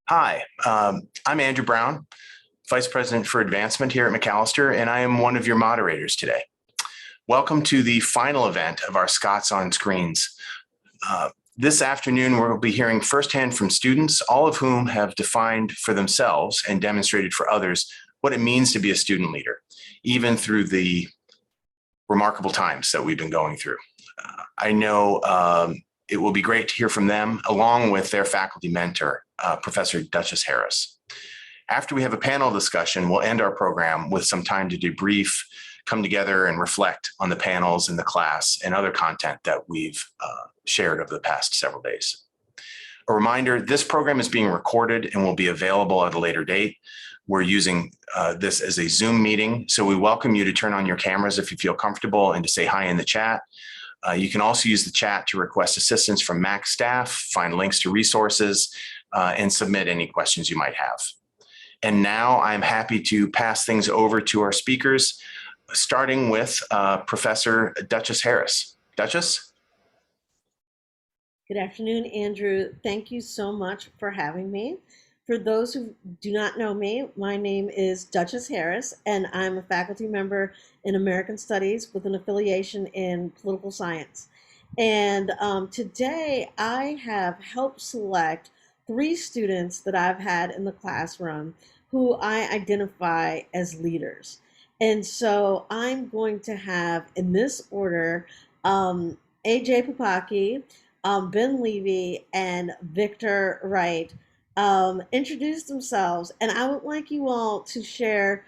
Hi, I'm Andrew Brown, Vice President for Advancement here at Macalester, and I am one of your moderators today. Welcome to the final event of our Scots on Screens. This afternoon, we'll be hearing firsthand from students, all of whom have defined for themselves and demonstrated for others what it means to be a student leader, even through the remarkable times that we've been going through. I know it will be great to hear from them, along with their faculty mentor, Professor Duchess Harris. After we have a panel discussion, we'll end our program with some time to debrief, come together and reflect on the panels in the class and other content that we've shared over the past several days. A reminder, this program is being recorded and will be available at a later date. We're using this as a Zoom meeting, so we welcome you to turn on your cameras if you feel comfortable and to say hi in the chat. You can also use the chat to request assistance from MAC staff, find links to resources, and submit any questions you might have. And now I'm happy to pass things over to our speakers, starting with Professor Duchess Harris. Duchess? Good afternoon, Andrew. Thank you so much for having me. For those who do not know me, my name is Duchess Harris, and I'm a faculty member in American Studies with an affiliation in political science. And today I have helped select 3 students that I've had in the classroom who I identify as leaders. And so I'm going to have, in this order, AJ Papaki, Ben Levy, and Victor Wright introduce themselves. And I would like you all to share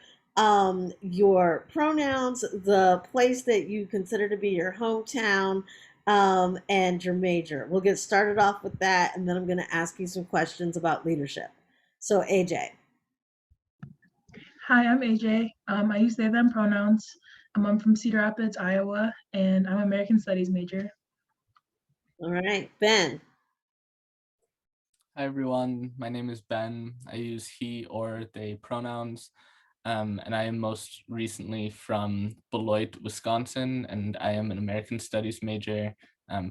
your pronouns, the place that you consider to be your hometown, and your major. We'll get started off with that, and then I'm going to ask you some questions about leadership. So, AJ. Hi, I'm AJ. I use they, them pronouns. I'm from Cedar Rapids, Iowa, and I'm an American Studies major. All right, Ben. Hi, everyone. My name is Ben. I use he or they pronouns, and I am most recently from Beloit, Wisconsin, and I am an American Studies major,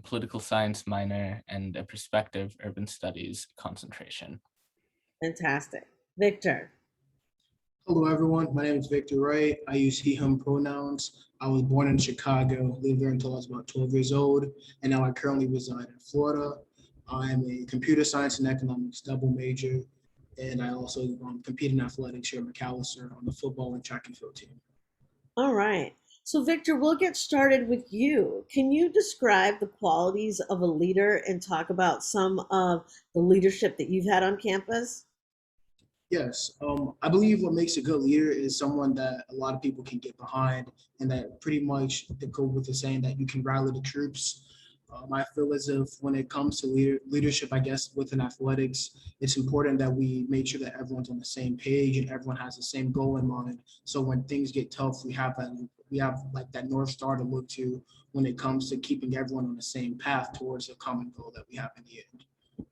political science minor, and a prospective urban studies concentration. Fantastic. Victor. Hello, everyone. My name is Victor Wright. I use he, him pronouns. I was born in Chicago, lived there until I was about 12 years old, and now I currently reside in Florida. I am a computer science and economics double major, and I also compete in athletics here at Macalester on the football and track and field team. All right. So, Victor, we'll get started with you. Can you describe the qualities of a leader and talk about some of the leadership that you've had on campus? Yes, I believe what makes a good leader is someone that a lot of people can get behind, and that pretty much to go with the saying that you can rally the troops. I feel as if when it comes to leadership, I guess within athletics, it's important that we make sure that everyone's on the same page and everyone has the same goal in mind. So when things get tough, we have like that North Star to look to when it comes to keeping everyone on the same path towards a common goal that we have in the end.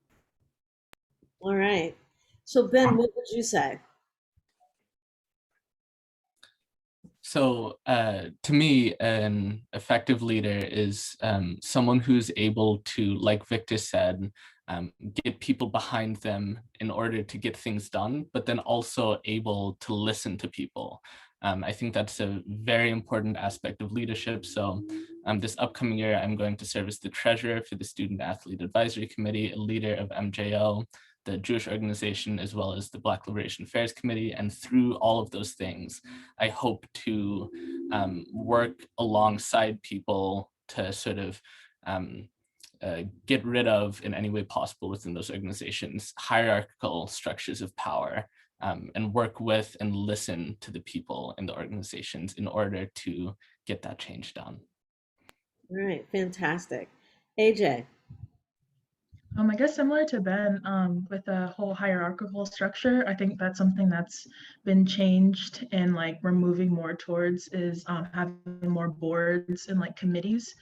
All right. So, Ben, what would you say? So to me, an effective leader is someone who's able to, like Victor said, get people behind them in order to get things done, but then also able to listen to people. I think that's a very important aspect of leadership. So this upcoming year, I'm going to serve as the treasurer for the Student Athlete Advisory Committee, a leader of MJO, the Jewish organization, as well as the Black Liberation Affairs Committee. And through all of those things, I hope to work alongside people to sort of get rid of, in any way possible within those organizations, hierarchical structures of power, and work with and listen to the people in the organizations in order to get that change done. All right, fantastic. AJ. I guess similar to Ben, with the whole hierarchical structure, I think that's something that's been changed and like we're moving more towards is having more boards and like committees.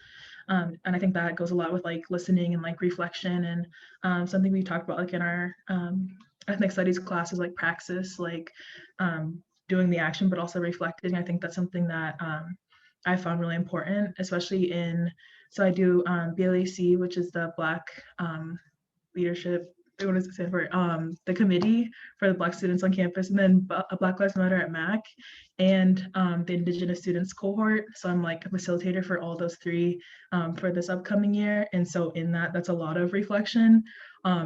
And I think that goes a lot with like listening and like reflection and something we talked about like in our ethnic studies classes, like praxis, like doing the action, but also reflecting. I think that's something that I found really important, especially in, so I do BLAC, which is the Black Leadership what does it stand for? The committee for the Black students on campus, and then Black Lives Matter at Mac, and the Indigenous students cohort. So I'm like a facilitator for all those three for this upcoming year. And so in that, that's a lot of reflection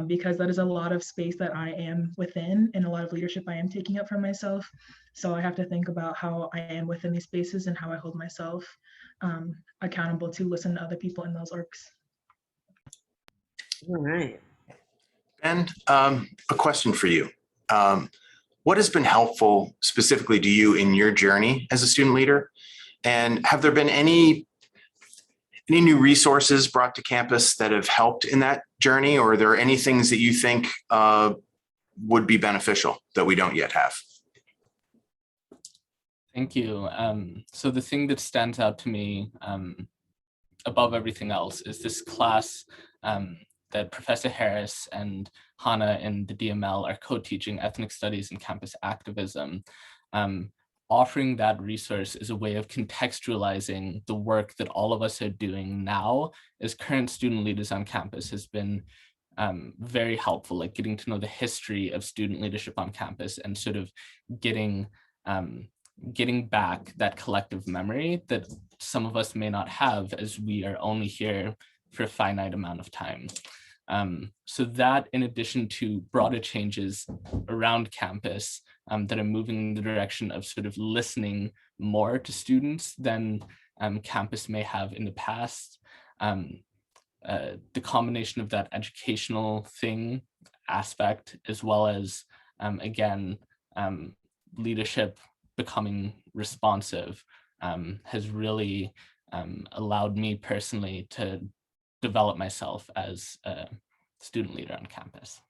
because that is a lot of space that I am within and a lot of leadership I am taking up for myself. So I have to think about how I am within these spaces and how I hold myself accountable to listen to other people in those orgs. All right. Ben, a question for you. What has been helpful specifically to you in your journey as a student leader? And have there been any new resources brought to campus that have helped in that journey? Or are there any things that you think would be beneficial that we don't yet have? Thank you. So the thing that stands out to me above everything else is this class that Professor Harris and Hannah in the DML are co-teaching ethnic studies and campus activism. Offering that resource is a way of contextualizing the work that all of us are doing now as current student leaders on campus has been very helpful, like getting to know the history of student leadership on campus and sort of getting back that collective memory that some of us may not have as we are only here for a finite amount of time. So that, in addition to broader changes around campus that are moving in the direction of sort of listening more to students than campus may have in the past, the combination of that educational aspect, as well as, again, leadership becoming responsive, has really allowed me personally to develop myself as a student leader on campus.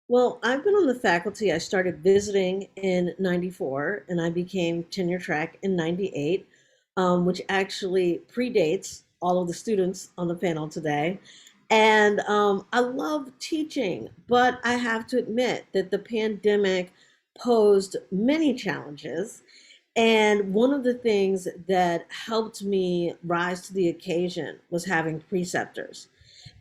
Well, I've been on the faculty. I started visiting in 94 and I became tenure track in 98, which actually predates all of the students on the panel today. And I love teaching, but I have to admit that the pandemic posed many challenges. And one of the things that helped me rise to the occasion was having preceptors.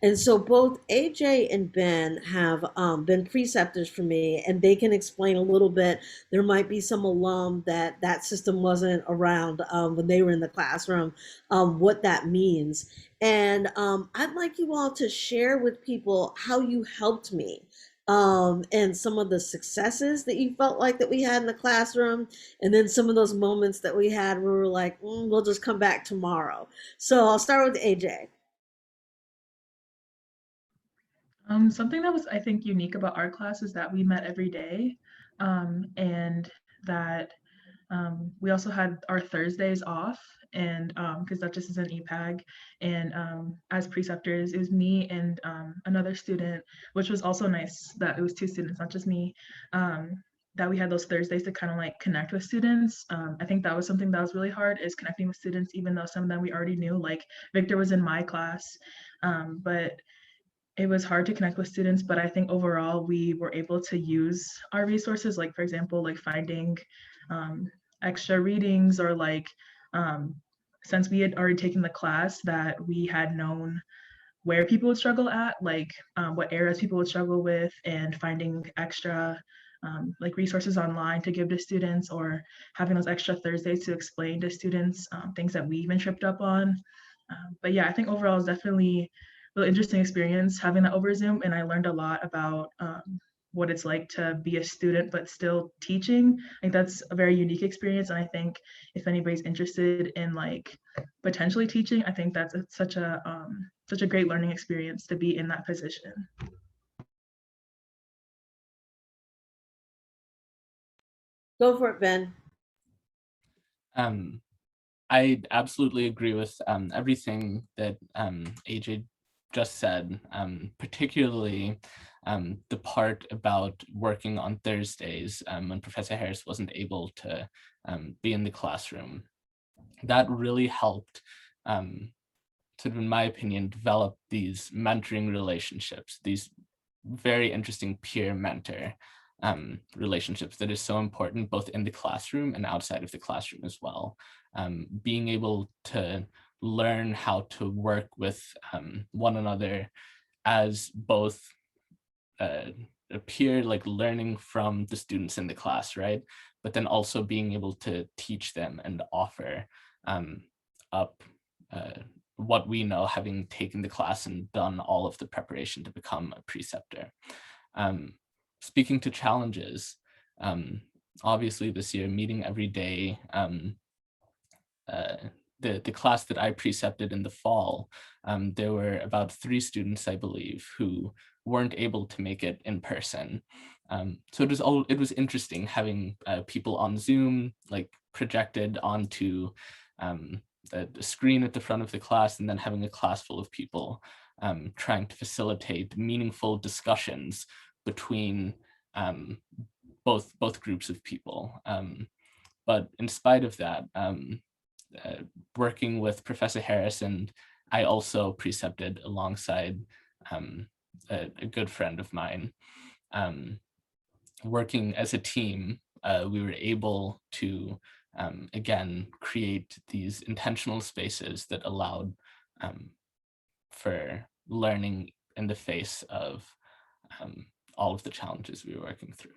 And so both AJ and Ben have been preceptors for me, and they can explain a little bit. There might be some alum that system wasn't around when they were in the classroom, what that means. And I'd like you all to share with people how you helped me and some of the successes that you felt like that we had in the classroom, and then some of those moments that we had where we were like, we'll just come back tomorrow. So I'll start with AJ. Something that was, I think, unique about our class is that we met every day, and that we also had our Thursdays off, and because that just is an EPAG, and as preceptors, it was me and another student, which was also nice that it was two students, not just me, that we had those Thursdays to kind of like connect with students. I think that was something that was really hard, is connecting with students, even though some of them we already knew, like Victor was in my class, but it was hard to connect with students. But I think overall we were able to use our resources, like for example, like finding extra readings, or like since we had already taken the class, that we had known where people would struggle at, like what areas people would struggle with, and finding extra like resources online to give to students, or having those extra Thursdays to explain to students things that we even tripped up on. But yeah, I think overall it's definitely a really interesting experience having that over Zoom, and I learned a lot about what it's like to be a student but still teaching. I think that's a very unique experience, and I think if anybody's interested in like potentially teaching, I think that's such a great learning experience to be in that position. Go for it, Ben. I absolutely agree with everything that AJ just said, particularly the part about working on Thursdays when Professor Harris wasn't able to be in the classroom. That really helped, sort of in my opinion, develop these mentoring relationships, these very interesting peer-mentor relationships that is so important both in the classroom and outside of the classroom as well. Being able to learn how to work with one another as both a peer, like learning from the students in the class, right? But then also being able to teach them and offer up what we know, having taken the class and done all of the preparation to become a preceptor. Speaking to challenges, obviously this year, meeting every day, the class that I precepted in the fall, there were about 3 students, I believe, who weren't able to make it in person. So it was interesting having people on Zoom, like projected onto the screen at the front of the class, and then having a class full of people trying to facilitate meaningful discussions between both groups of people. But in spite of that, working with Professor Harris, and I also precepted alongside a good friend of mine. Working as a team, we were able to, again, create these intentional spaces that allowed for learning in the face of all of the challenges we were working through.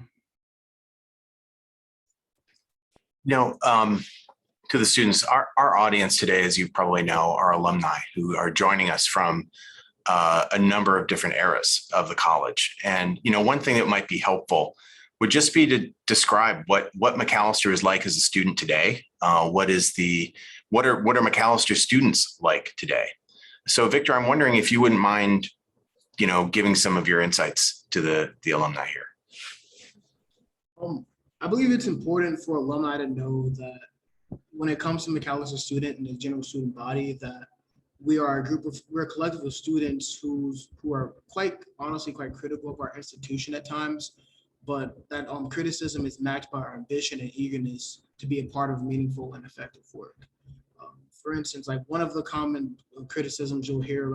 To the students, our audience today, as you probably know, are alumni who are joining us from a number of different eras of the college. And, one thing that might be helpful would just be to describe what Macalester is like as a student today. What are Macalester students like today? So Victor, I'm wondering if you wouldn't mind, giving some of your insights to the alumni here. I believe it's important for alumni to know that when it comes to Macalester student and the general student body, that we're a collective of students who are quite critical of our institution at times, but that criticism is matched by our ambition and eagerness to be a part of meaningful and effective work. For instance, like one of the common criticisms you'll hear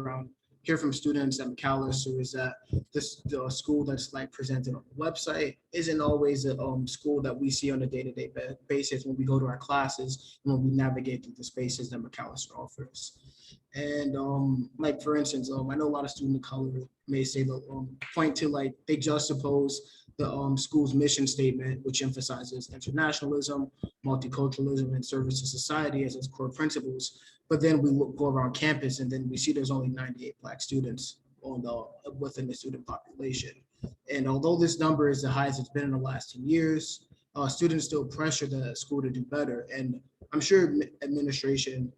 from students at Macalester is that the school that's like presented on the website isn't always a school that we see on a day-to-day basis when we go to our classes and when we navigate through the spaces that Macalester offers. And like for instance, I know a lot of students of color may say point to like they juxtapose the school's mission statement, which emphasizes internationalism, multiculturalism, and service to society as its core principles. But then we go around campus and then we see there's only 98 Black students within the student population. And although this number is the highest it's been in the last 10 years, students still pressure the school to do better. And I'm sure administration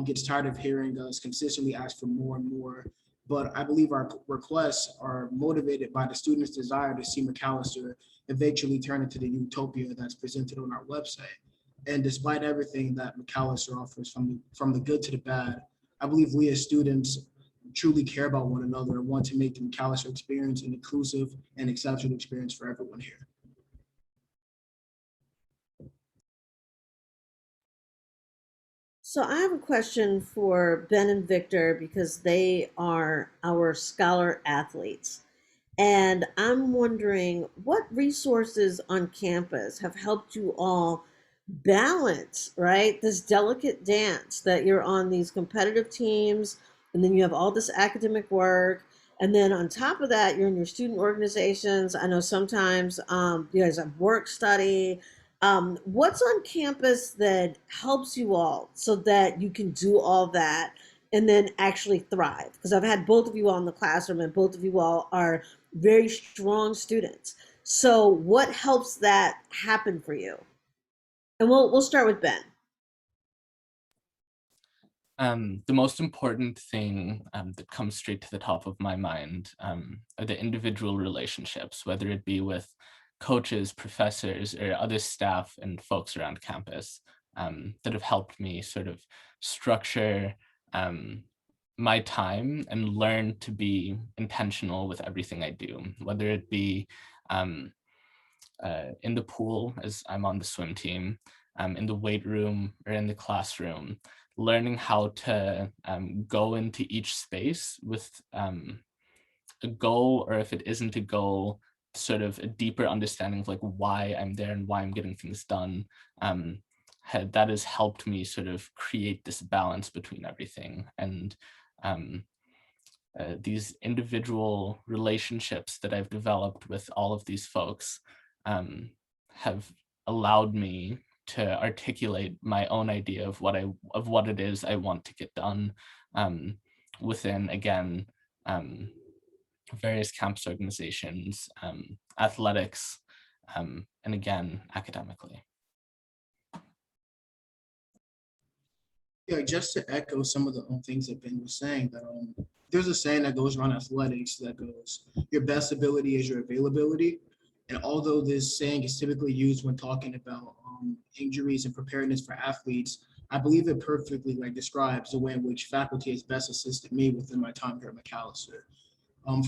gets tired of hearing us consistently ask for more and more. But I believe our requests are motivated by the students' desire to see Macalester eventually turn into the utopia that's presented on our website. And despite everything that Macalester offers, from the good to the bad, I believe we as students truly care about one another and want to make the Macalester experience an inclusive and exceptional experience for everyone here. So I have a question for Ben and Victor because they are our scholar athletes. And I'm wondering what resources on campus have helped you all balance, right? This delicate dance that you're on these competitive teams, and then you have all this academic work. And then on top of that, you're in your student organizations. I know sometimes you guys have work study. What's on campus that helps you all so that you can do all that and then actually thrive? Because I've had both of you all in the classroom and both of you all are very strong students. So what helps that happen for you? And we'll start with Ben. The most important thing that comes straight to the top of my mind are the individual relationships, whether it be with coaches, professors, or other staff and folks around campus that have helped me sort of structure my time and learn to be intentional with everything I do, whether it be in the pool, as I'm on the swim team, in the weight room, or in the classroom, learning how to go into each space with a goal, or if it isn't a goal, sort of a deeper understanding of like why I'm there and why I'm getting things done. That has helped me sort of create this balance between everything. And these individual relationships that I've developed with all of these folks have allowed me to articulate my own idea of what it is I want to get done within, again, various campus organizations, athletics, and again, academically. Yeah, just to echo some of the things that Ben was saying, that there's a saying that goes around athletics that goes, your best ability is your availability. And although this saying is typically used when talking about injuries and preparedness for athletes, I believe it perfectly describes the way in which faculty has best assisted me within my time here at Macalester.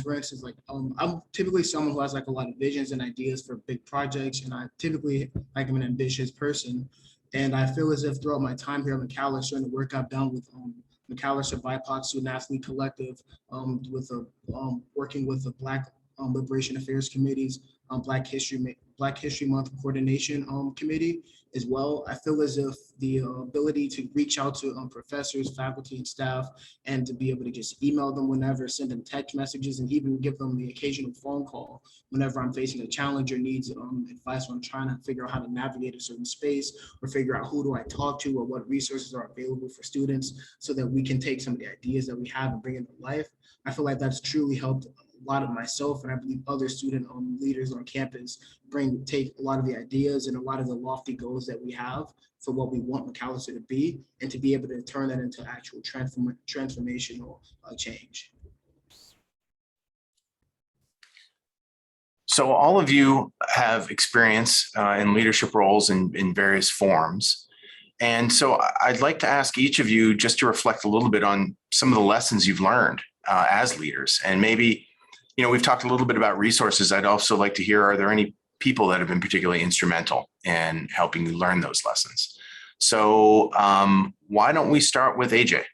For instance, I'm typically someone who has a lot of visions and ideas for big projects, and I typically I'm an ambitious person. And I feel as if throughout my time here at Macalester and the work I've done with Macalester BIPOC Student Athlete Collective, working with the Black Liberation Affairs Committees, Black History Month Coordination Committee as well. I feel as if the ability to reach out to professors, faculty, and staff, and to be able to just email them whenever, send them text messages, and even give them the occasional phone call whenever I'm facing a challenge or needs advice when I'm trying to figure out how to navigate a certain space, or figure out who do I talk to or what resources are available for students so that we can take some of the ideas that we have and bring it to life. I feel like that's truly helped a lot of myself, and I believe other student leaders on campus take a lot of the ideas and a lot of the lofty goals that we have for what we want Macalester to be, and to be able to turn that into actual transformational change. So all of you have experience in leadership roles in various forms. And so I'd like to ask each of you just to reflect a little bit on some of the lessons you've learned as leaders. And maybe, we've talked a little bit about resources. I'd also like to hear, are there any people that have been particularly instrumental in helping you learn those lessons? So why don't we start with AJ?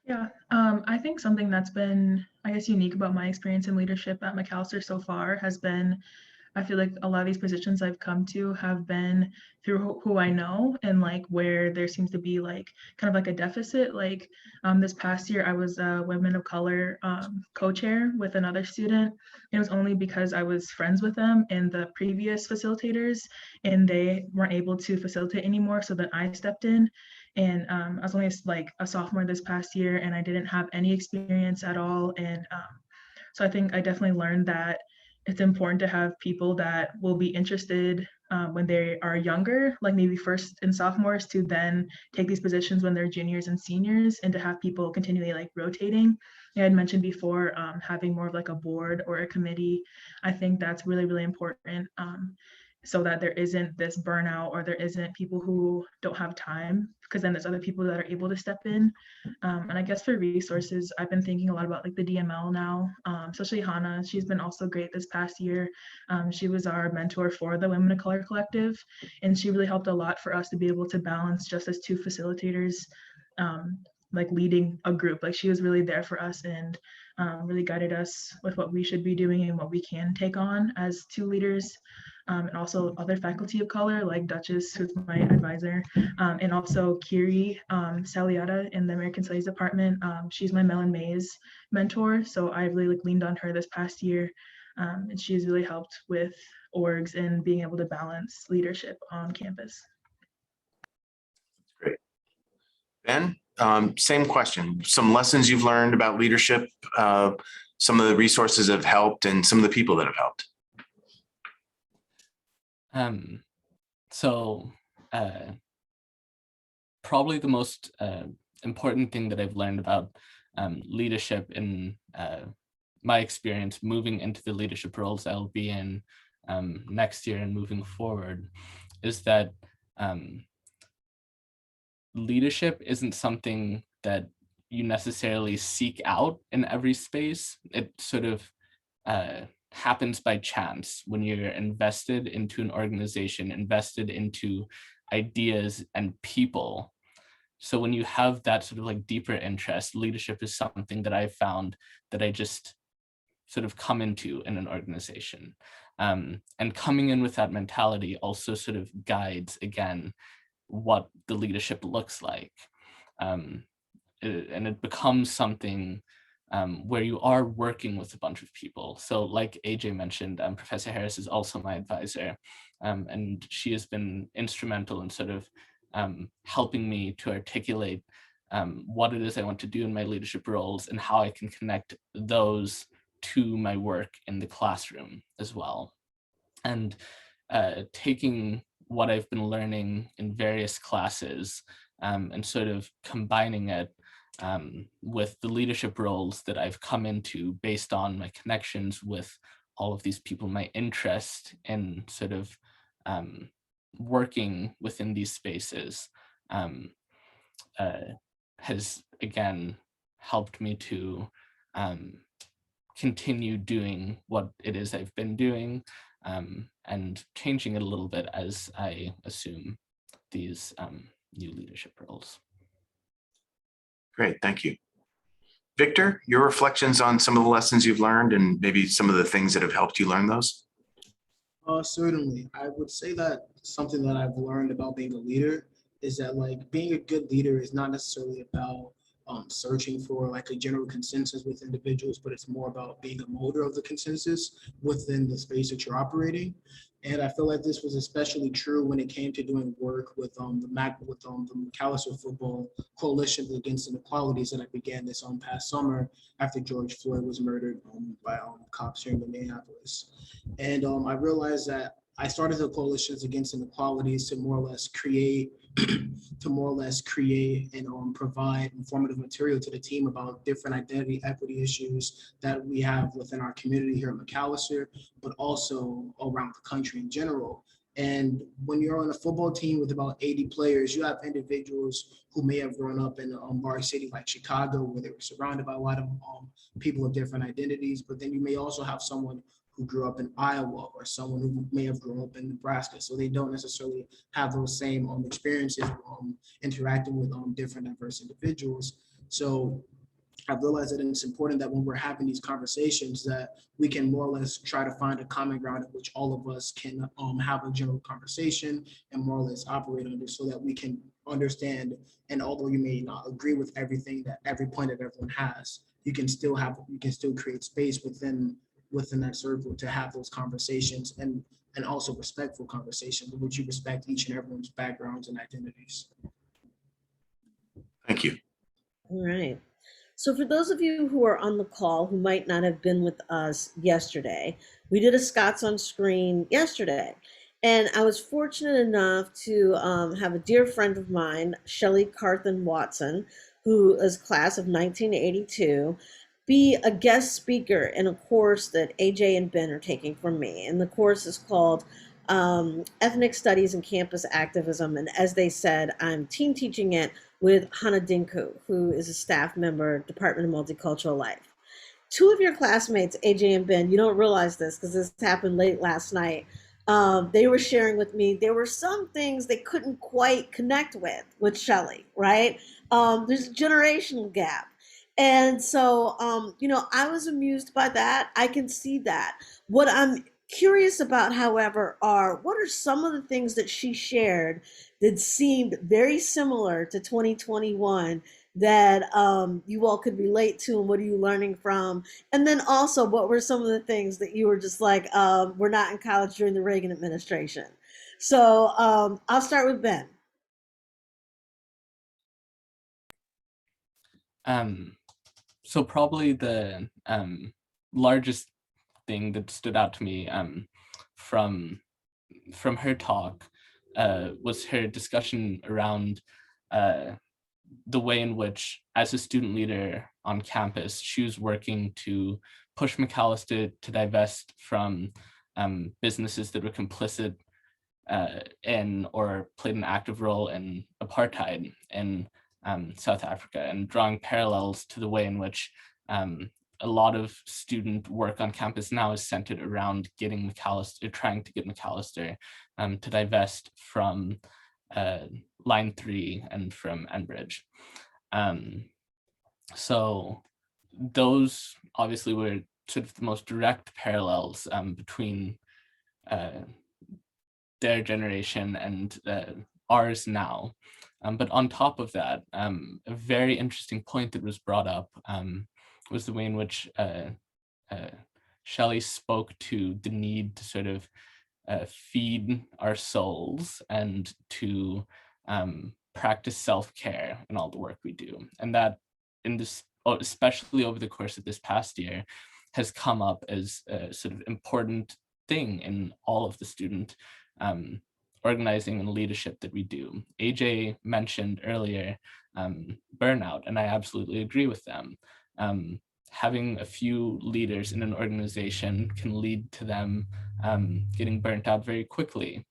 Yeah, I think something that's been, unique about my experience in leadership at Macalester so far has been, I feel like a lot of these positions I've come to have been through who I know, and where there seems to be kind of a deficit. This past year, I was a Women of Color co-chair with another student. It was only because I was friends with them and the previous facilitators, and they weren't able to facilitate anymore, so that I stepped in. And I was only a sophomore this past year, and I didn't have any experience at all. And so I think I definitely learned that it's important to have people that will be interested when they are younger, maybe first and sophomores, to then take these positions when they're juniors and seniors, and to have people continually rotating. I had mentioned before, having more of a board or a committee. I think that's really, really important. So that there isn't this burnout, or there isn't people who don't have time, because then there's other people that are able to step in. And I guess for resources, I've been thinking a lot about the DML now, especially Hannah. She's been also great this past year. She was our mentor for the Women of Color Collective, and she really helped a lot for us to be able to balance just as two facilitators, leading a group. She was really there for us, and really guided us with what we should be doing and what we can take on as two leaders. And also other faculty of color like Duchess, who's my advisor, and also Kiri Saliata in the American Studies department. She's my Mellon Mays mentor, so I really leaned on her this past year, and she's really helped with orgs and being able to balance leadership on campus. Great. Ben, same question. Some lessons you've learned about leadership, some of the resources that have helped, and some of the people that have helped. Probably the most important thing that I've learned about leadership in my experience moving into the leadership roles I'll be in next year and moving forward is that leadership isn't something that you necessarily seek out in every space. It sort of happens by chance when you're invested into an organization, invested into ideas and people. So when you have that sort of deeper interest, leadership is something that I found that I just sort of come into in an organization. And coming in with that mentality also sort of guides, again, what the leadership looks like. it becomes something where you are working with a bunch of people. So like AJ mentioned, Professor Harris is also my advisor, and she has been instrumental in sort of helping me to articulate what it is I want to do in my leadership roles and how I can connect those to my work in the classroom as well. And taking what I've been learning in various classes and sort of combining it with the leadership roles that I've come into based on my connections with all of these people, my interest in sort of working within these spaces has again helped me to continue doing what it is I've been doing and changing it a little bit as I assume these new leadership roles. Great, thank you. Victor, your reflections on some of the lessons you've learned and maybe some of the things that have helped you learn those? Certainly. I would say that something that I've learned about being a leader is that like being a good leader is not necessarily about searching for like a general consensus with individuals, but it's more about being a molder of the consensus within the space that you're operating. And I feel like this was especially true when it came to doing work with the McAllister Football Coalition Against Inequalities that I began this past summer after George Floyd was murdered by cops here in Minneapolis. And I realized that I started the Coalitions Against Inequalities to more or less create and provide informative material to the team about different identity equity issues that we have within our community here at McAllister, but also around the country in general. And when you're on a football team with about 80 players, you have individuals who may have grown up in a large city like Chicago, where they were surrounded by a lot of people of different identities. But then you may also have someone who grew up in Iowa or someone who may have grown up in Nebraska. So they don't necessarily have those same experiences interacting with different diverse individuals. So I've realized that it's important that when we're having these conversations that we can more or less try to find a common ground in which all of us can have a general conversation and more or less operate under, so that we can understand. And although you may not agree with everything that every point that everyone has, you can still create space within that circle to have those conversations and also respectful conversations in which you respect each and everyone's backgrounds and identities. Thank you. All right. So for those of you who are on the call who might not have been with us yesterday, we did a Scots on Screen yesterday. And I was fortunate enough to have a dear friend of mine, Shelley Carthen Watson, who is class of 1982, be a guest speaker in a course that AJ and Ben are taking from me. And the course is called Ethnic Studies and Campus Activism. And as they said, I'm team teaching it with Hannah Dinku, who is a staff member, Department of Multicultural Life. Two of your classmates, AJ and Ben, you don't realize this because this happened late last night. They were sharing with me, there were some things they couldn't quite connect with Shelley, right? There's a generational gap. And so, I was amused by that. I can see that. What I'm curious about, however, what are some of the things that she shared that seemed very similar to 2021 that you all could relate to, and what are you learning from? And then also, what were some of the things that you were just like, we're not in college during the Reagan administration? So I'll start with Ben. So probably the largest thing that stood out to me from her talk was her discussion around the way in which, as a student leader on campus, she was working to push McAllister to divest from businesses that were complicit in or played an active role in apartheid in South Africa, and drawing parallels to the way in which a lot of student work on campus now is centered around trying to get McAllister to divest from Line 3 and from Enbridge. So those obviously were sort of the most direct parallels between their generation and ours now. But on top of that, a very interesting point that was brought up was the way in which Shelley spoke to the need to sort of feed our souls and to practice self-care in all the work we do. And that in this, especially over the course of this past year, has come up as a sort of important thing in all of the student organizing and leadership that we do. AJ mentioned earlier burnout, and I absolutely agree with them. Having a few leaders in an organization can lead to them getting burnt out very quickly.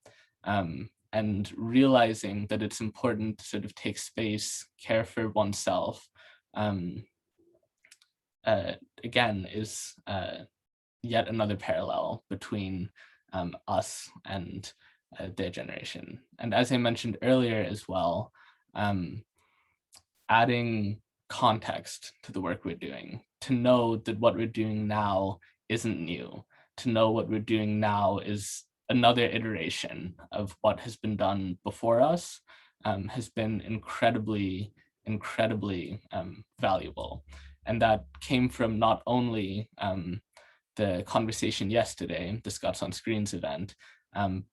And realizing that it's important to sort of take space, care for oneself, again, is yet another parallel between us and their generation. And as I mentioned earlier as well, adding context to the work we're doing, to know that what we're doing now isn't new, to know what we're doing now is another iteration of what has been done before us, has been incredibly valuable. And that came from not only the conversation yesterday, the Scots on Screens event,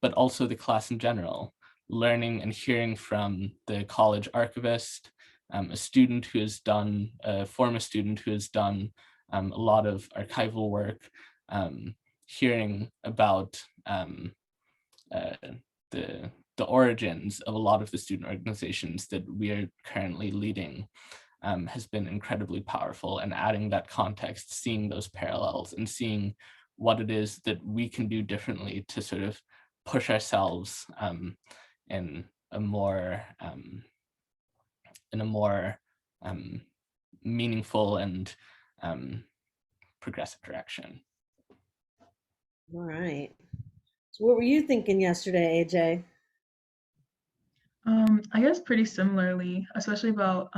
but also the class in general, learning and hearing from the college archivist, a student who has done, a former student who has done a lot of archival work, hearing about the origins of a lot of the student organizations that we are currently leading, has been incredibly powerful, and adding that context, seeing those parallels and seeing what it is that we can do differently to sort of push ourselves in a more meaningful and progressive direction. All right. So what were you thinking yesterday, AJ? I guess pretty similarly, especially about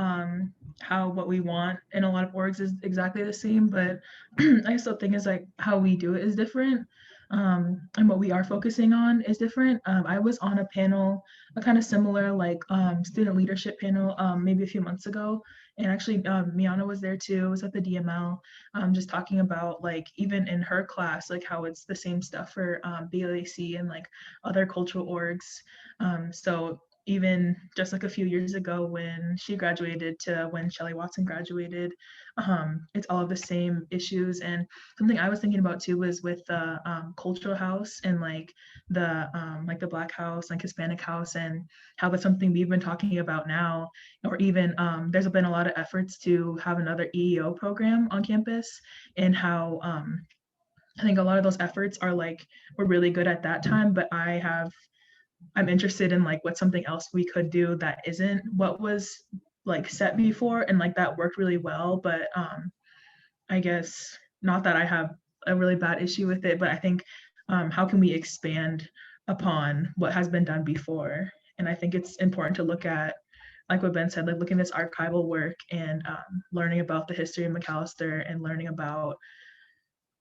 how what we want in a lot of orgs is exactly the same, but I guess the thing is like how we do it is different, and what we are focusing on is different. I was on a panel, a kind of similar like student leadership panel maybe a few months ago, and actually Miana was there too. It was at the DML, just talking about like even in her class, like how it's the same stuff for BLAC and like other cultural orgs. So even just like a few years ago when she graduated to when Shelley Watson graduated, it's all of the same issues. And something I was thinking about too was with the cultural house and like the Black house, like Hispanic house, and how that's something we've been talking about now. Or even there's been a lot of efforts to have another EEO program on campus, and how I think a lot of those efforts are like, we're really good at that time, but I'm interested in like what's something else we could do that isn't what was like set before, and like that worked really well. But I guess not that I have a really bad issue with it, but I think how can we expand upon what has been done before? And I think it's important to look at, like what Ben said, like looking at this archival work and learning about the history of McAllister and learning about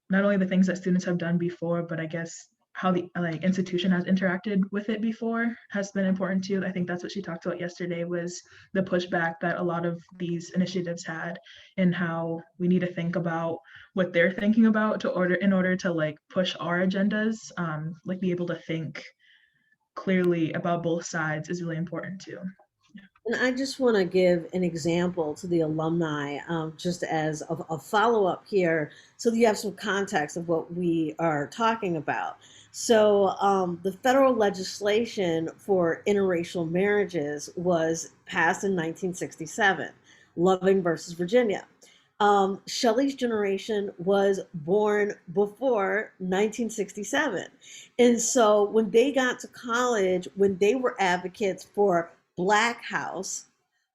not only the things that students have done before, but I guess how the like institution has interacted with it before has been important too. I think that's what she talked about yesterday, was the pushback that a lot of these initiatives had, and how we need to think about what they're thinking about in order to like push our agendas, like be able to think clearly about both sides is really important too. And I just want to give an example to the alumni, just as a follow up here, so that you have some context of what we are talking about. So, the federal legislation for interracial marriages was passed in 1967, Loving versus Virginia. Shelley's generation was born before 1967. And so when they got to college, when they were advocates for Black house,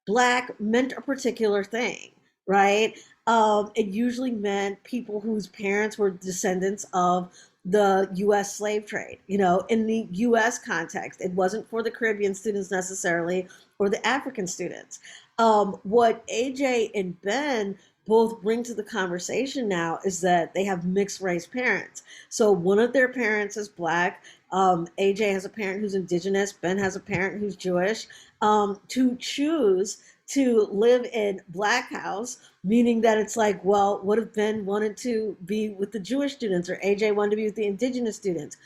Black meant a particular thing, right? It usually meant people whose parents were descendants of the US slave trade. In the US context, it wasn't for the Caribbean students necessarily or the African students. What AJ and Ben both bring to the conversation now is that they have mixed race parents. So one of their parents is Black. AJ has a parent who's Indigenous. Ben has a parent who's Jewish. to choose to live in Black House, meaning that it's like, well, what if Ben wanted to be with the Jewish students or AJ wanted to be with the indigenous students?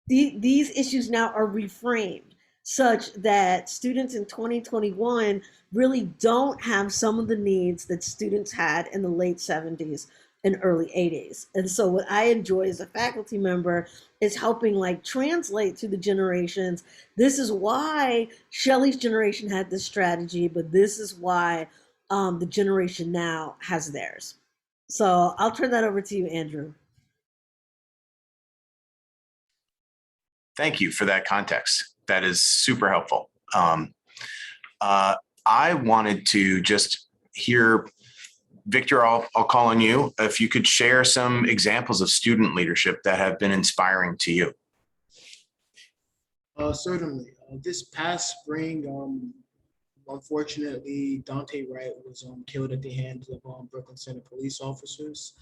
These issues now are reframed such that students in 2021 really don't have some of the needs that students had in the late 70s and early 80s. And so what I enjoy as a faculty member is helping like translate to the generations. This is why Shelley's generation had this strategy, but this is why the generation now has theirs. So I'll turn that over to you, Andrew. Thank you for that context. That is super helpful. Uh, I wanted to just hear, Victor, I'll call on you. If you could share some examples of student leadership that have been inspiring to you. Certainly. This past spring, unfortunately, Dante Wright was killed at the hands of Brooklyn Center police officers.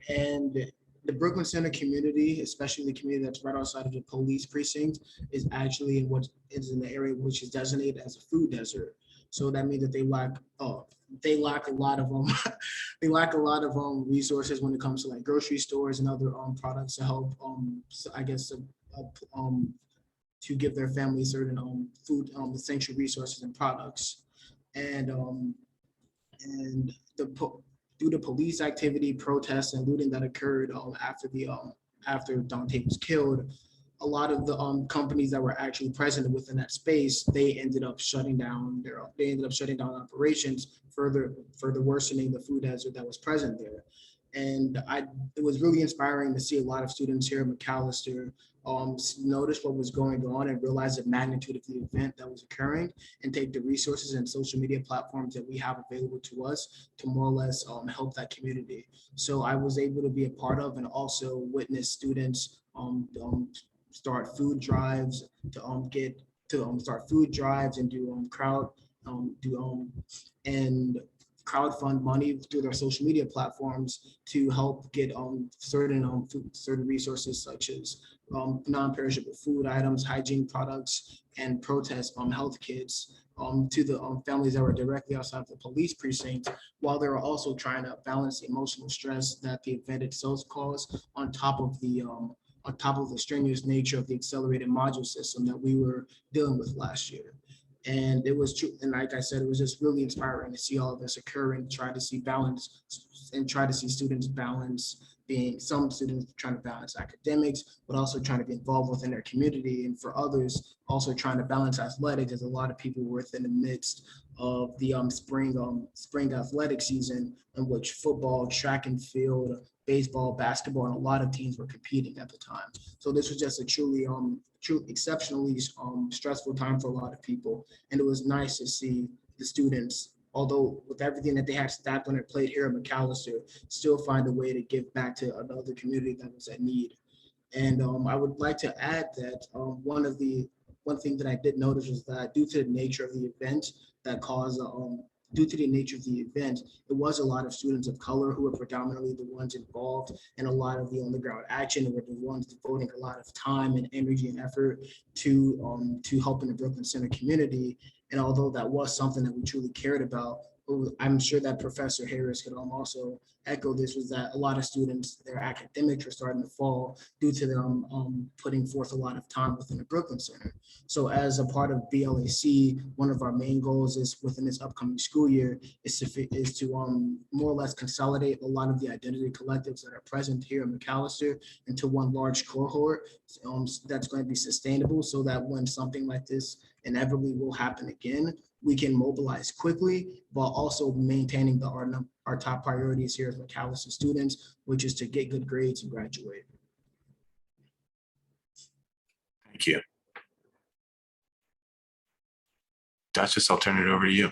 And the Brooklyn Center community, especially the community that's right outside of the police precinct, is actually in what is in the area which is designated as a food desert. So that means that they lack a lot of they lack a lot of resources when it comes to like grocery stores and other products to help so I guess to give their family certain food essential resources and products. And the due to police activity, protests, and looting that occurred after Dante was killed, a lot of the companies that were actually present within that space, they ended up shutting down operations, further worsening the food hazard that was present there. And it was really inspiring to see a lot of students here at Macalester notice what was going on and realize the magnitude of the event that was occurring, and take the resources and social media platforms that we have available to us to more or less help that community. So I was able to be a part of and also witness students start food drives start food drives and do and crowdfund money through their social media platforms to help get certain resources such as non-perishable food items, hygiene products, and protest health kits to the families that were directly outside the police precinct, while they were also trying to balance the emotional stress that the event itself caused on top of the strenuous nature of the accelerated module system that we were dealing with last year. And it was true. And like I said, it was just really inspiring to see all of this occur and try to see balance and try to see students balance being some students trying to balance academics, but also trying to be involved within their community. And for others, also trying to balance athletics, as a lot of people were within the midst of the spring athletic season in which football, track and field, baseball, basketball, and a lot of teams were competing at the time. So this was just a truly exceptionally stressful time for a lot of people. And it was nice to see the students, although with everything that they had stacked on their plate here at Macalester, still find a way to give back to another community that was at need. And I would like to add that one thing that I did notice was that due to the nature of the event that caused due to the nature of the event, it was a lot of students of color who were predominantly the ones involved in a lot of the on the ground action, and were the ones devoting a lot of time and energy and effort to helping the Brooklyn Center community. And although that was something that we truly cared about, I'm sure that Professor Harris could also echo this, was that a lot of students, their academics were starting to fall due to them putting forth a lot of time within the Brooklyn Center. So as a part of BLAC, one of our main goals is within this upcoming school year is to more or less consolidate a lot of the identity collectives that are present here in Macalester into one large cohort that's going to be sustainable, so that when something like this inevitably will happen again, we can mobilize quickly while also maintaining our top priorities here as Macalester students, which is to get good grades and graduate. Thank you. Duchess, I'll turn it over to you.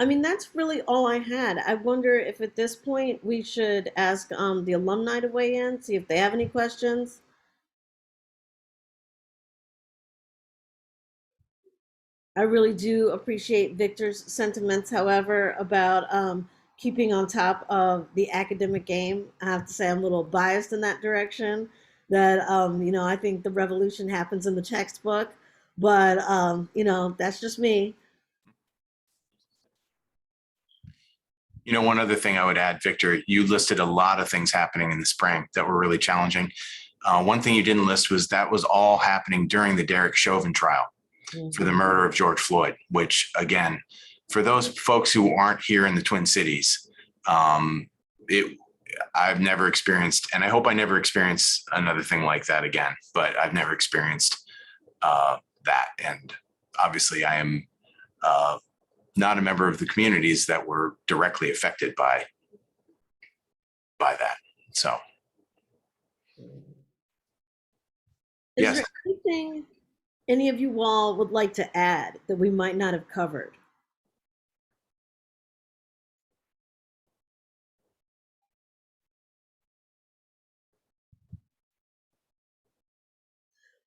I mean, that's really all I had. I wonder if at this point we should ask the alumni to weigh in, see if they have any questions. I really do appreciate Victor's sentiments, however, about keeping on top of the academic game. I have to say I'm a little biased in that direction. That I think the revolution happens in the textbook. But that's just me. One other thing I would add, Victor, you listed a lot of things happening in the spring that were really challenging. One thing you didn't list was that was all happening during the Derek Chauvin trial for the murder of George Floyd, which, again, for those folks who aren't here in the Twin Cities, I've never experienced, and I hope I never experience another thing like that again, but I've never experienced that. And obviously I am not a member of the communities that were directly affected by that. So, Is yes. there anything any of you all would like to add that we might not have covered?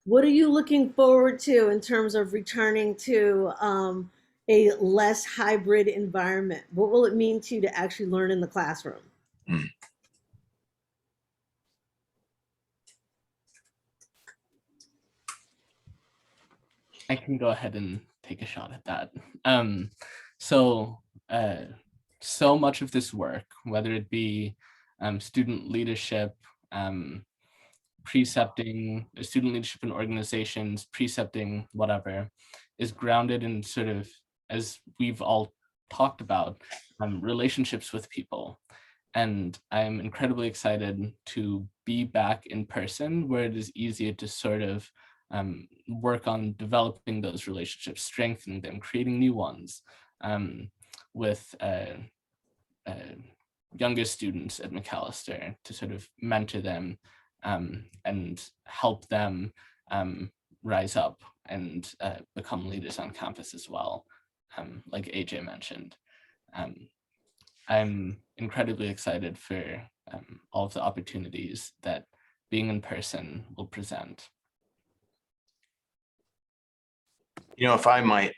What are you looking forward to in terms of returning to a less hybrid environment? What will it mean to you to actually learn in the classroom? I can go ahead and take a shot at that. So much of this work, whether it be student leadership, precepting, student leadership in organizations, precepting, whatever, is grounded in sort of, as we've all talked about, relationships with people. And I'm incredibly excited to be back in person where it is easier to sort of work on developing those relationships, strengthening them, creating new ones with younger students at Macalester to sort of mentor them and help them rise up and become leaders on campus as well, like AJ mentioned. I'm incredibly excited for all of the opportunities that being in person will present. If I might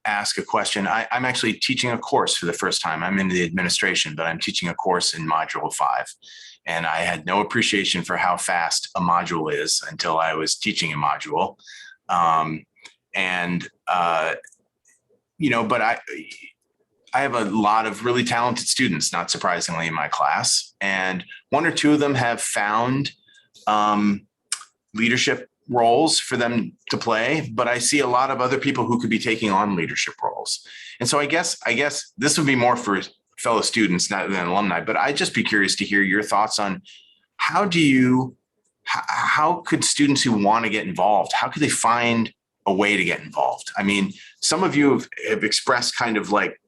ask a question, I'm actually teaching a course for the first time. I'm in the administration, but I'm teaching a course in Module 5. And I had no appreciation for how fast a module is until I was teaching a module. But I have a lot of really talented students, not surprisingly, in my class. And one or two of them have found leadership roles for them to play, but I see a lot of other people who could be taking on leadership roles. And so I guess this would be more for fellow students, not than alumni, but I'd just be curious to hear your thoughts on how could students who want to get involved, how could they find a way to get involved? I mean, some of you have expressed kind of like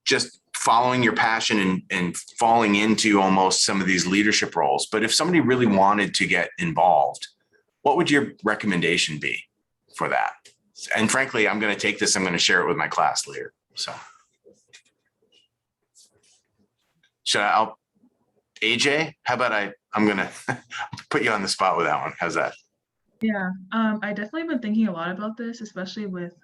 just following your passion and falling into almost some of these leadership roles. But if somebody really wanted to get involved, what would your recommendation be for that? And frankly, I'm going to take this, I'm going to share it with my class later. So AJ, how about I'm going to put you on the spot with that one. How's that? Yeah, I definitely been thinking a lot about this, especially with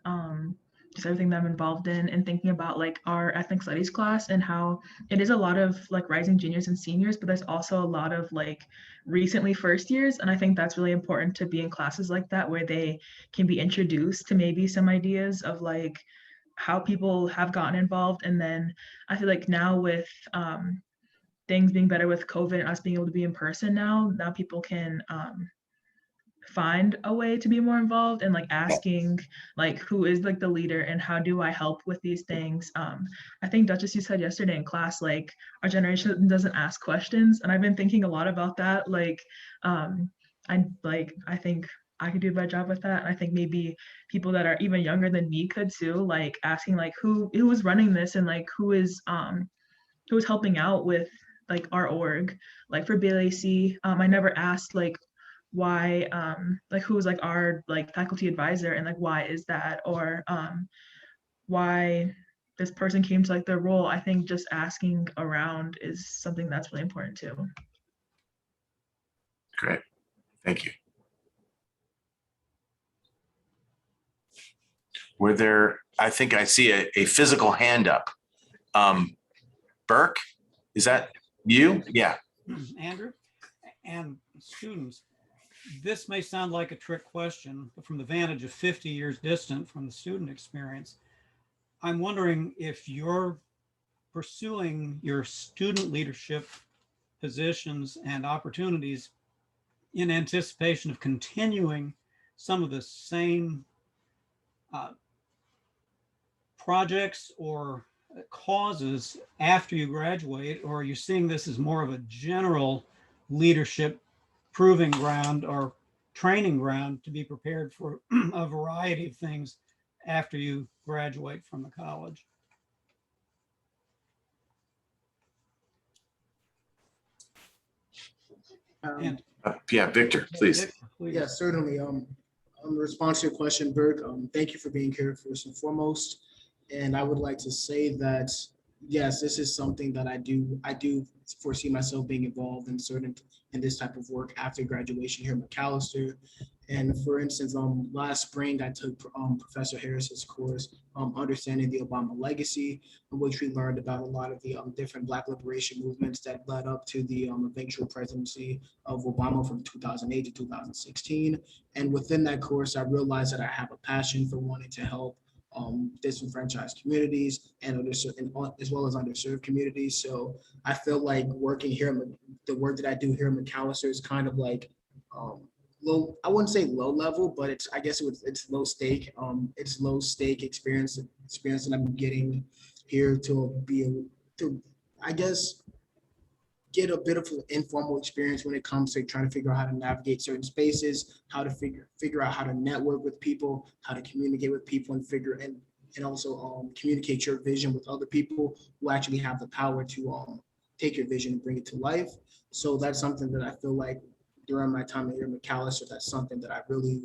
just everything that I'm involved in and thinking about like our ethnic studies class and how it is a lot of like rising juniors and seniors, but there's also a lot of like recently first years. And I think that's really important to be in classes like that where they can be introduced to maybe some ideas of like how people have gotten involved. And then I feel like now with things being better with COVID and us being able to be in person now people can find a way to be more involved and like asking like who is like the leader and how do I help with these things. I think Duchess, you said yesterday in class like our generation doesn't ask questions, and I've been thinking a lot about that. Like I think I could do a better job with that. And I think maybe people that are even younger than me could too, like asking like who is running this and like who is helping out with like our org. Like for BLAC, I never asked like why like who was like our like faculty advisor and like why is that, or why this person came to like their role. I think just asking around is something that's really important too. Great, thank you. Were there, I think I see a physical hand up. Burke, is that you? Yeah. Andrew and students, this may sound like a trick question, but from the vantage of 50 years distant from the student experience, I'm wondering if you're pursuing your student leadership positions and opportunities in anticipation of continuing some of the same uh, projects or causes after you graduate, or are you seeing this as more of a general leadership proving ground or training ground to be prepared for a variety of things after you graduate from the college? And Yeah, Victor, please. Victor, please. Yeah, certainly. In response to your question, Burke, thank you for being here first and foremost. And I would like to say that yes, this is something that I do foresee myself being involved in in this type of work after graduation here at McAllister. And for instance, last spring I took Professor Harris's course, Understanding the Obama Legacy, in which we learned about a lot of the different Black liberation movements that led up to the eventual presidency of Obama from 2008 to 2016. And within that course, I realized that I have a passion for wanting to help disenfranchised communities and as well as underserved communities. So I feel like working here, the work that I do here in McAllister is kind of like low. I wouldn't say low level, but I guess it's low stake. It's low stake experience that I'm getting here to I guess get a bit of an informal experience when it comes to trying to figure out how to navigate certain spaces, how to figure out how to network with people, how to communicate with people, and also communicate your vision with other people who actually have the power to take your vision and bring it to life. So that's something that I feel like during my time here at McAllister, that's something that I really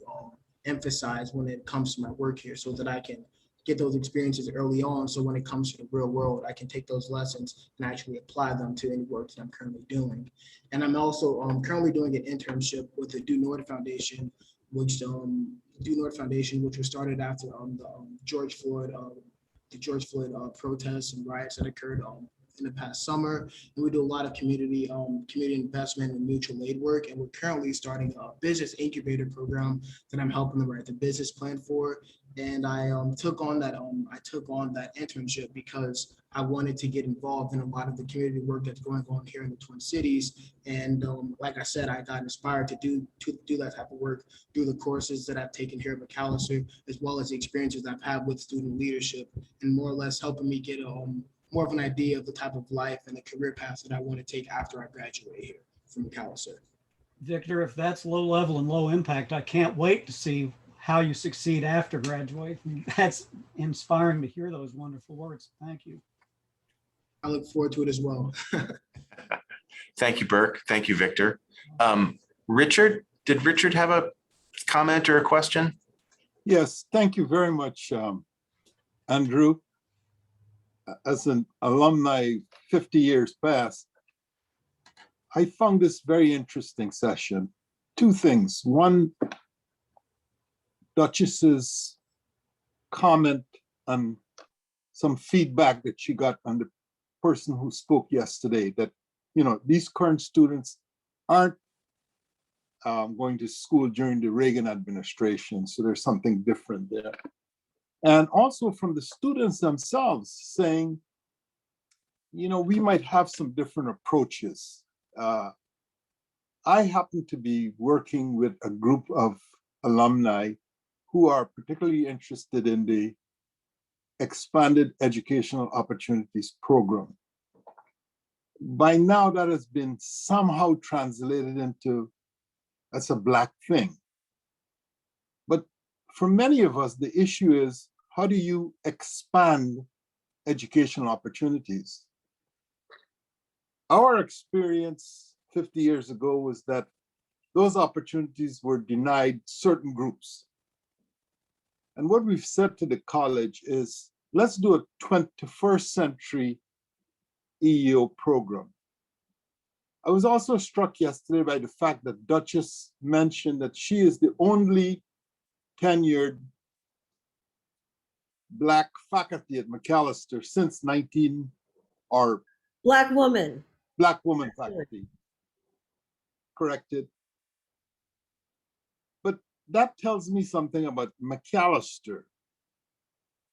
emphasize when it comes to my work here, so that I can get those experiences early on. So when it comes to the real world, I can take those lessons and actually apply them to any work that I'm currently doing. And I'm also currently doing an internship with the Due North Foundation, which was started after the George Floyd protests and riots that occurred in the past summer. And we do a lot of community investment and mutual aid work. And we're currently starting a business incubator program that I'm helping them write the business plan for. And I took on that internship because I wanted to get involved in a lot of the community work that's going on here in the Twin Cities. And like I said, I got inspired to do that type of work through the courses that I've taken here at McAllister, as well as the experiences I've had with student leadership, and more or less helping me get more of an idea of the type of life and the career path that I want to take after I graduate here from McAllister. Victor, if that's low level and low impact, I can't wait to see how you succeed after graduating. That's inspiring to hear those wonderful words. Thank you. I look forward to it as well. Thank you, Burke. Thank you, Victor. Richard, did Richard have a comment or a question? Yes, thank you very much, Andrew. As an alumni 50 years past, I found this very interesting session. Two things. One, Duchess's comment and some feedback that she got on the person who spoke yesterday, that, you know, these current students aren't going to school during the Reagan administration, so there's something different there. And also from the students themselves saying, you know, we might have some different approaches. I happen to be working with a group of alumni who are particularly interested in the Expanded Educational Opportunities Program. By now, that has been somehow translated into, that's a Black thing. But for many of us, the issue is, how do you expand educational opportunities? Our experience 50 years ago was that those opportunities were denied certain groups. And what we've said to the college is, let's do a 21st century EEO program. I was also struck yesterday by the fact that Duchess mentioned that she is the only tenured Black faculty at McAllister since Black woman. Black woman faculty, corrected. that tells me something about McAllister.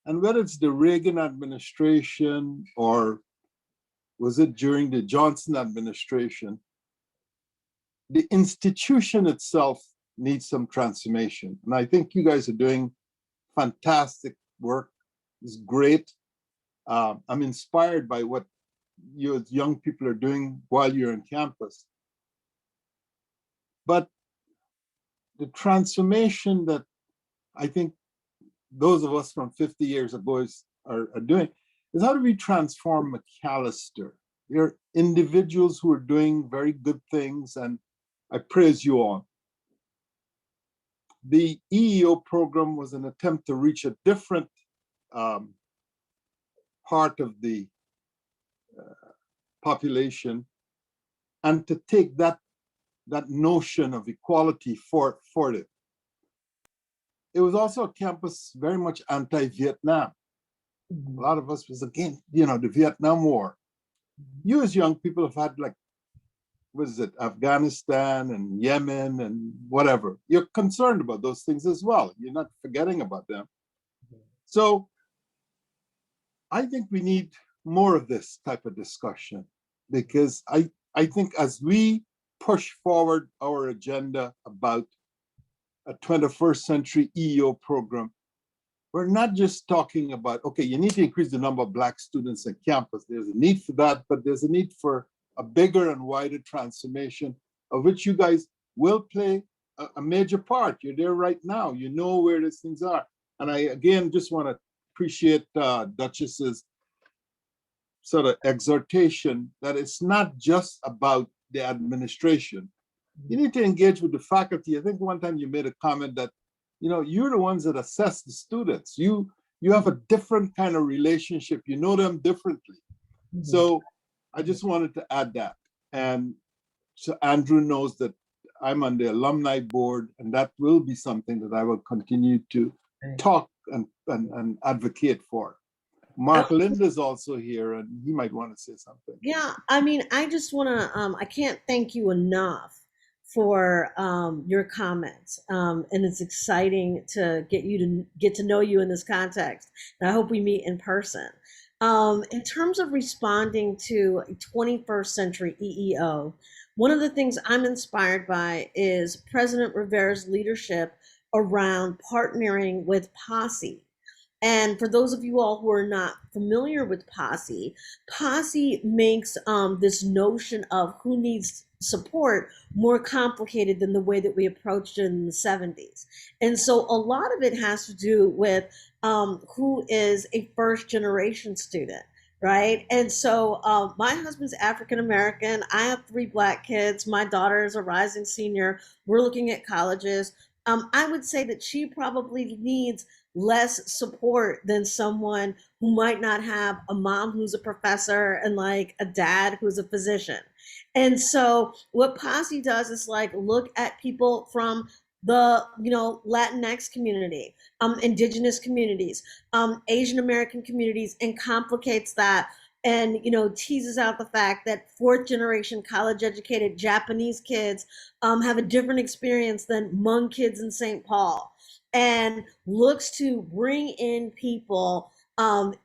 And whether it's the Reagan administration or was it during the Johnson administration, the institution itself needs some transformation. And I think you guys are doing fantastic work. It's great. I'm inspired by what you young people are doing while you're on campus. But the transformation that I think those of us from 50 years ago are doing is how do we transform McAllister? You're individuals who are doing very good things, and I praise you all. The EEO program was an attempt to reach a different part of the population and to take that notion of equality for it. It was also a campus very much anti-Vietnam. A lot of us was against, the Vietnam War. You as young people have had Afghanistan and Yemen and whatever. You're concerned about those things as well. You're not forgetting about them. So I think we need more of this type of discussion, because I think as we push forward our agenda about a 21st century EEO program, we're not just talking about, okay, you need to increase the number of Black students on campus. There's a need for that, but there's a need for a bigger and wider transformation, of which you guys will play a major part. You're there right now. You know where these things are. And I, again, just want to appreciate Duchess's sort of exhortation that it's not just about the administration. You need to engage with the faculty. I think one time you made a comment that, you're the ones that assess the students. You have a different kind of relationship. You know them differently. So I just wanted to add that. And so Andrew knows that I'm on the alumni board, and that will be something that I will continue to talk and advocate for. Mark Linda's also here, and he might want to say something. Yeah, I mean, I just want to, I can't thank you enough for your comments. And it's exciting to get to know you in this context. And I hope we meet in person. In terms of responding to a 21st century EEO, one of the things I'm inspired by is President Rivera's leadership around partnering with Posse. And for those of you all who are not familiar with Posse, Posse makes this notion of who needs support more complicated than the way that we approached it in the 70s. And so a lot of it has to do with who is a first generation student, right? And so my husband's African American. I have 3 Black kids. My daughter is a rising senior. We're looking at colleges. I would say that she probably needs less support than someone who might not have a mom who's a professor and like a dad who's a physician. And so what Posse does is like look at people from the Latinx community, indigenous communities, Asian American communities, and complicates that and teases out the fact that 4th generation college educated Japanese kids have a different experience than Hmong kids in St. Paul, and looks to bring in people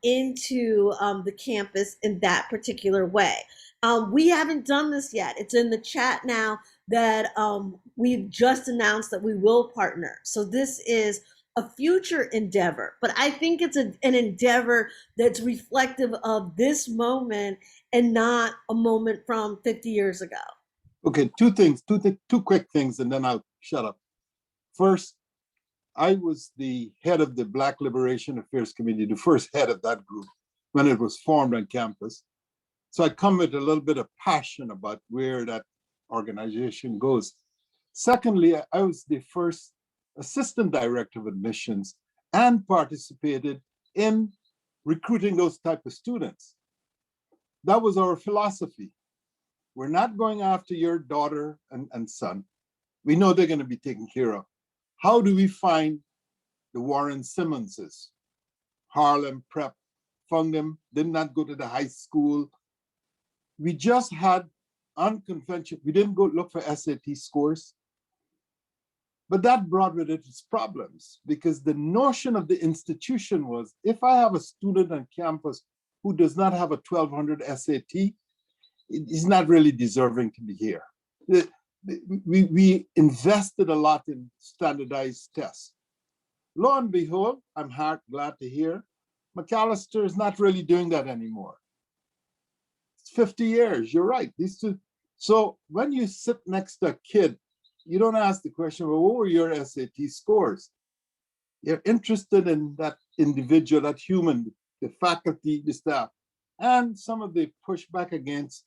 into the campus in that particular way. We haven't done this yet. It's in the chat now that we've just announced that we will partner. So this is a future endeavor, but I think it's an endeavor that's reflective of this moment and not a moment from 50 years ago. Okay, two quick things, and then I'll shut up. First, I was the head of the Black Liberation Affairs Committee, the first head of that group when it was formed on campus. So I come with a little bit of passion about where that organization goes. Secondly, I was the first assistant director of admissions and participated in recruiting those type of students. That was our philosophy. We're not going after your daughter and son. We know they're going to be taken care of. How do we find the Warren Simmonses? Harlem Prep, found them, did not go to the high school. We just had unconventional, we didn't go look for SAT scores. But that brought with it its problems, because the notion of the institution was, if I have a student on campus who does not have a 1200 SAT, he's not really deserving to be here. We invested a lot in standardized tests. Lo and behold, I'm glad to hear, McAllister is not really doing that anymore. It's 50 years, you're right. These two. So when you sit next to a kid, you don't ask the question, well, what were your SAT scores? You're interested in that individual, that human, the faculty, the staff. And some of the pushback against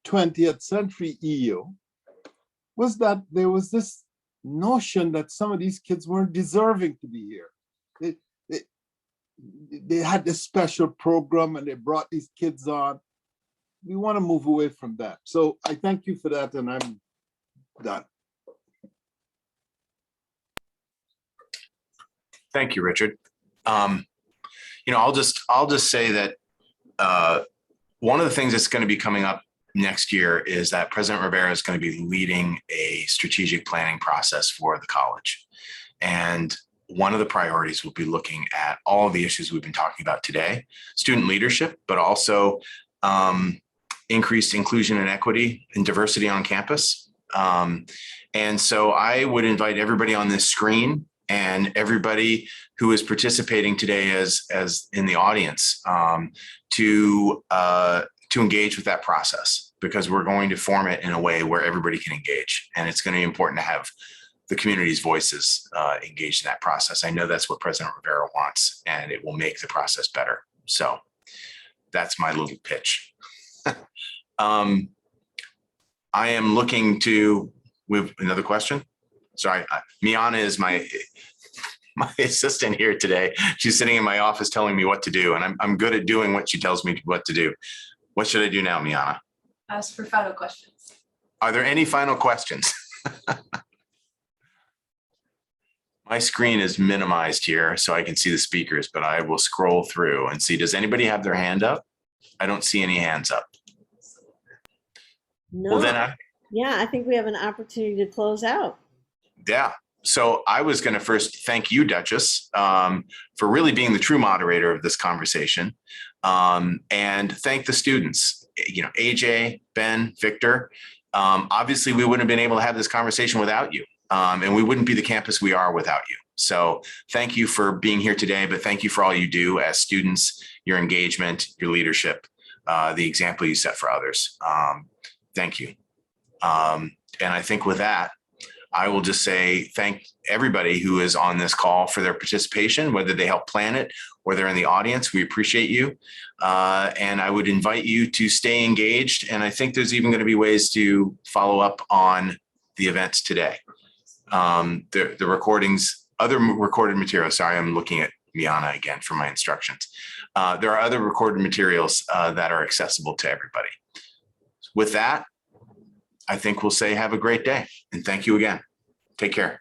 20th century EU was that there was this notion that some of these kids weren't deserving to be here. They had this special program and they brought these kids on. We want to move away from that. So I thank you for that, and I'm done. Thank you, Richard. I'll just say that one of the things that's going to be coming up next year is that President Rivera is going to be leading a strategic planning process for the college. And one of the priorities will be looking at all the issues we've been talking about today, student leadership, but also increased inclusion and equity and diversity on campus. And so I would invite everybody on this screen and everybody who is participating today as in the audience to engage with that process, because we're going to form it in a way where everybody can engage. And it's going to be important to have the community's voices engaged in that process. I know that's what President Rivera wants, and it will make the process better. So that's my little pitch. I am looking to, we have another question. Sorry, Miana is my assistant here today. She's sitting in my office telling me what to do, and I'm good at doing what she tells me what to do. What should I do now, Miana? Ask for final questions. Are there any final questions? My screen is minimized here so I can see the speakers, but I will scroll through and see, does anybody have their hand up? I don't see any hands up. No. Well, then Yeah, I think we have an opportunity to close out. Yeah. So I was going to first thank you, Duchess, for really being the true moderator of this conversation, and thank the students, AJ, Ben, Victor. Obviously, we wouldn't have been able to have this conversation without you, and we wouldn't be the campus we are without you. So thank you for being here today, but thank you for all you do as students, your engagement, your leadership, the example you set for others. Thank you. And I think with that, I will just say thank everybody who is on this call for their participation, whether they help plan it or they're in the audience. We appreciate you. And I would invite you to stay engaged. And I think there's even going to be ways to follow up on the events today. The recordings, other recorded materials. Sorry, I'm looking at Miana again for my instructions. There are other recorded materials that are accessible to everybody. With that, I think we'll say have a great day and thank you again. Take care.